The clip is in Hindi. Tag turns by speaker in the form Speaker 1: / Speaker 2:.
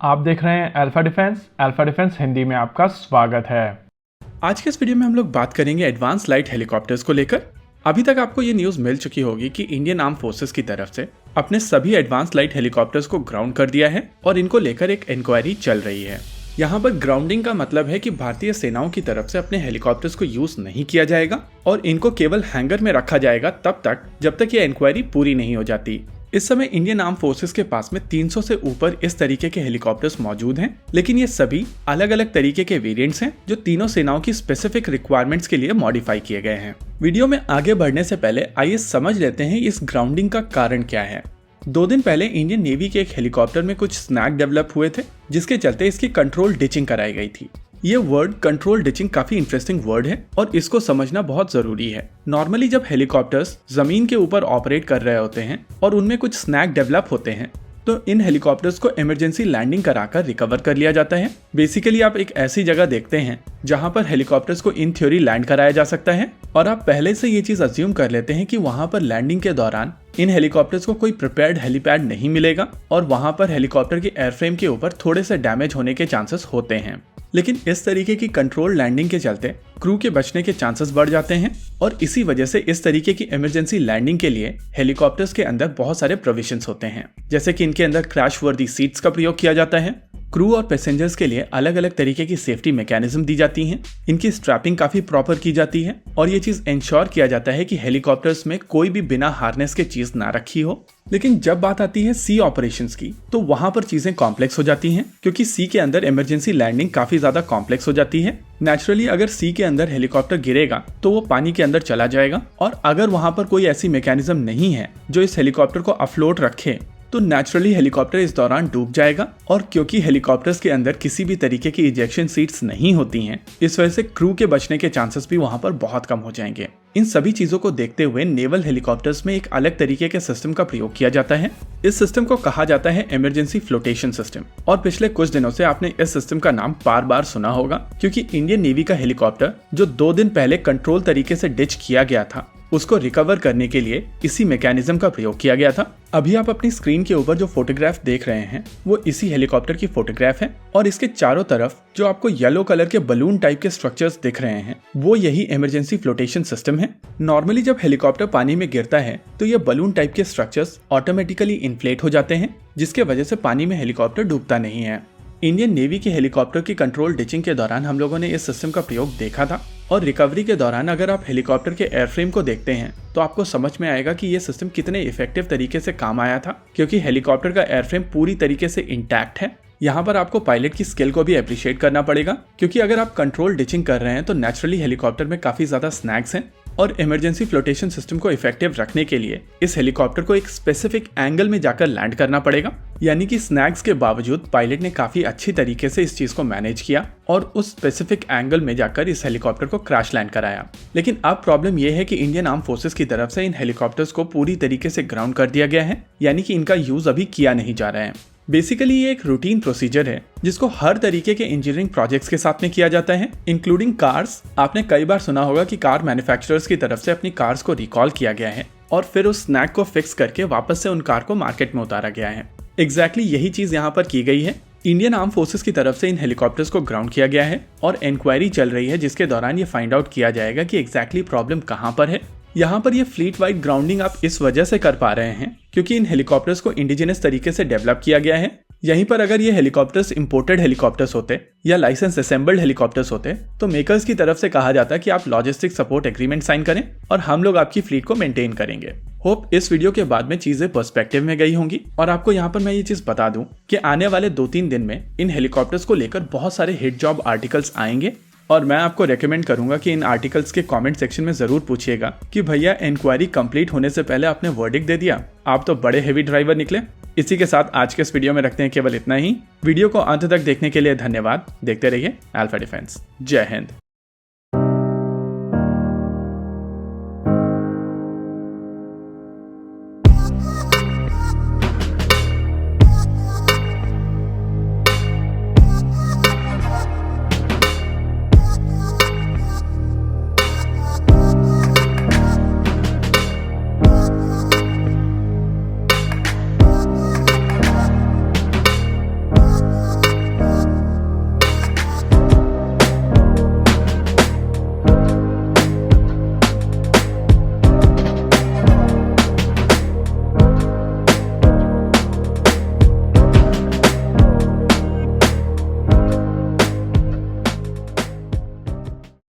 Speaker 1: आप देख रहे हैं अल्फा डिफेंस हिंदी में आपका स्वागत है।
Speaker 2: आज के इस वीडियो में हम लोग बात करेंगे एडवांस लाइट हेलीकॉप्टर्स को लेकर। अभी तक आपको ये न्यूज़ मिल चुकी होगी कि इंडियन आर्म फोर्सेस की तरफ से अपने सभी एडवांस लाइट हेलीकॉप्टर्स को ग्राउंड कर दिया है और इनको लेकर एक इंक्वायरी चल रही है। यहाँ पर ग्राउंडिंग का मतलब है कि भारतीय सेनाओं की तरफ से अपने हेलीकॉप्टर्स को यूज नहीं किया जाएगा और इनको केवल हैंगर में रखा जाएगा तब तक जब तक ये इंक्वायरी पूरी नहीं हो जाती। इस समय इंडियन आर्म फोर्सेस के पास में 300 से ऊपर इस तरीके के हेलीकॉप्टर्स मौजूद हैं, लेकिन ये सभी अलग अलग तरीके के वेरिएंट्स हैं जो तीनों सेनाओं की स्पेसिफिक रिक्वायरमेंट्स के लिए मॉडिफाई किए गए हैं। वीडियो में आगे बढ़ने से पहले आइए समझ लेते हैं इस ग्राउंडिंग का कारण क्या है। 2 दिन पहले इंडियन नेवी के एक हेलीकॉप्टर में कुछ स्नैक डेवलप हुए थे, जिसके चलते इसकी कंट्रोल डिचिंग कराई गई थी। ये वर्ड कंट्रोल डिचिंग काफी इंटरेस्टिंग वर्ड है और इसको समझना बहुत जरूरी है। नॉर्मली जब हेलीकॉप्टर्स जमीन के ऊपर ऑपरेट कर रहे होते हैं और उनमें कुछ स्नैक डेवलप होते हैं तो इन हेलीकॉप्टर्स को इमरजेंसी लैंडिंग कराकर रिकवर कर लिया जाता है। बेसिकली आप एक ऐसी जगह देखते हैं जहां पर हेलीकॉप्टर्स को इन थ्योरी लैंड कराया जा सकता है और आप पहले से ये चीज अज्यूम कर लेते हैं कि वहां पर लैंडिंग के दौरान इन हेलीकॉप्टर्स को कोई प्रिपेयर्ड हेलीपैड नहीं मिलेगा और वहां पर हेलीकॉप्टर के एयरफ्रेम के ऊपर थोड़े से डैमेज होने के चांसेस होते हैं। लेकिन इस तरीके की कंट्रोल लैंडिंग के चलते क्रू के बचने के चांसेस बढ़ जाते हैं और इसी वजह से इस तरीके की इमरजेंसी लैंडिंग के लिए हेलीकॉप्टर्स के अंदर बहुत सारे प्रोविजंस होते हैं, जैसे कि इनके अंदर क्रैश वर्दी सीट्स का प्रयोग किया जाता है। क्रू और पैसेंजर्स के लिए अलग अलग तरीके की सेफ्टी मैकेनिज्म दी जाती हैं। इनकी स्ट्रैपिंग काफी प्रॉपर की जाती है और ये चीज इंश्योर किया जाता है कि हेलीकॉप्टर्स में कोई भी बिना हार्नेस के चीज ना रखी हो। लेकिन जब बात आती है सी ऑपरेशंस की तो वहां पर चीजें कॉम्प्लेक्स हो जाती हैं, क्योंकि सी के अंदर इमरजेंसी लैंडिंग काफी ज्यादा कॉम्प्लेक्स हो जाती है। नेचुरली अगर सी के अंदर हेलीकॉप्टर गिरेगा तो वो पानी के अंदर चला जाएगा और अगर वहां पर कोई ऐसी मैकेनिज्म नहीं है जो इस हेलीकॉप्टर को अफ्लोट रखे तो नेचुरली हेलीकॉप्टर इस दौरान डूब जाएगा। और क्योंकि हेलीकॉप्टर्स के अंदर किसी भी तरीके की इजेक्शन सीट्स नहीं होती हैं, इस वजह से क्रू के बचने के चांसेस भी वहां पर बहुत कम हो जाएंगे। इन सभी चीजों को देखते हुए नेवल हेलीकॉप्टर्स में एक अलग तरीके के सिस्टम का प्रयोग किया जाता है। इस सिस्टम को कहा जाता है इमरजेंसी फ्लोटेशन सिस्टम और पिछले कुछ दिनों से आपने इस सिस्टम का नाम बार बार सुना होगा, क्योंकि इंडियन नेवी का हेलीकॉप्टर जो 2 दिन पहले कंट्रोल तरीके से डिच किया गया था उसको रिकवर करने के लिए इसी मैकेनिज्म का प्रयोग किया गया था। अभी आप अपनी स्क्रीन के ऊपर जो फोटोग्राफ देख रहे हैं वो इसी हेलीकॉप्टर की फोटोग्राफ है और इसके चारों तरफ जो आपको येलो कलर के बलून टाइप के स्ट्रक्चर्स दिख रहे हैं वो यही इमरजेंसी फ्लोटेशन सिस्टम है। नॉर्मली जब हेलीकॉप्टर पानी में गिरता है तो ये बलून टाइप के स्ट्रक्चर्स ऑटोमेटिकली इन्फ्लेट हो जाते हैं, जिसके वजह से पानी में हेलीकॉप्टर डूबता नहीं है। इंडियन नेवी के हेलीकॉप्टर की कंट्रोल डिचिंग के दौरान हम लोगों ने इस सिस्टम का प्रयोग देखा था और रिकवरी के दौरान अगर आप हेलीकॉप्टर के एयरफ्रेम को देखते हैं तो आपको समझ में आएगा कि ये सिस्टम कितने इफेक्टिव तरीके से काम आया था, क्योंकि हेलीकॉप्टर का एयरफ्रेम पूरी तरीके से इंटैक्ट है। यहाँ पर आपको पायलट की स्किल को भी अप्रिशिएट करना पड़ेगा, क्योंकि अगर आप कंट्रोल डिचिंग कर रहे हैं तो नेचुरली हेलीकॉप्टर में काफी ज्यादा स्नैक्स हैं और इमरजेंसी फ्लोटेशन सिस्टम को इफेक्टिव रखने के लिए इस हेलीकॉप्टर को एक स्पेसिफिक एंगल में जाकर लैंड करना पड़ेगा। यानी कि स्नैक्स के बावजूद पायलट ने काफी अच्छी तरीके से इस चीज को मैनेज किया और उस स्पेसिफिक एंगल में जाकर इस हेलीकॉप्टर को क्रैश लैंड कराया। लेकिन अब प्रॉब्लम यह है कि इंडियन आर्म फोर्सेस की तरफ से इन हेलीकॉप्टर्स को पूरी तरीके से ग्राउंड कर दिया गया है, यानी कि इनका यूज अभी किया नहीं जा रहा है। बेसिकली ये एक रूटीन प्रोसीजर है जिसको हर तरीके के इंजीनियरिंग प्रोजेक्ट्स के साथ में किया जाता है, इंक्लूडिंग कार्स। आपने कई बार सुना होगा कि कार मैन्युफैक्चरर्स की तरफ से अपनी कार्स को रिकॉल किया गया है और फिर उस स्नैक को फिक्स करके वापस से उन कार को मार्केट में उतारा गया है। एग्जैक्टली यही चीज यहाँ पर की गई है। इंडियन आर्म फोर्सेस की तरफ से इन हेलीकॉप्टर्स को ग्राउंड किया गया है और इंक्वायरी चल रही है, जिसके दौरान ये फाइंड आउट किया जाएगा कि एग्जैक्टली प्रॉब्लम कहाँ पर है। यहाँ पर ये फ्लीट वाइड ग्राउंडिंग आप इस वजह से कर पा रहे हैं क्योंकि इन हेलीकॉप्टर्स को इंडिजिनस तरीके से डेवलप किया गया है। यहीं पर अगर ये हेलीकॉप्टर्स इंपोर्टेड हेलीकॉप्टर्स होते या लाइसेंस असेंबल्ड हेलीकॉप्टर्स होते तो मेकर्स की तरफ से कहा जाता कि आप लॉजिस्टिक सपोर्ट एग्रीमेंट साइन करें और हम लोग आपकी फ्लीट को मेंटेन करेंगे। होप इस वीडियो के बाद में चीजें पर्सपेक्टिव में गई होंगी और आपको यहाँ पर मैं ये चीज बता दूं कि आने वाले 2-3 दिन में इन हेलीकॉप्टर्स को लेकर बहुत सारे हिट जॉब आर्टिकल्स आएंगे और मैं आपको रेकमेंड करूंगा कि इन आर्टिकल्स के कमेंट सेक्शन में जरूर पूछिएगा कि भैया इंक्वायरी कंप्लीट होने से पहले आपने वर्डिक्ट दे दिया, आप तो बड़े हेवी ड्राइवर निकले। इसी के साथ आज के इस वीडियो में रखते हैं केवल इतना ही। वीडियो को अंत तक देखने के लिए धन्यवाद। देखते रहिए अल्फा डिफेंस। जय हिंद।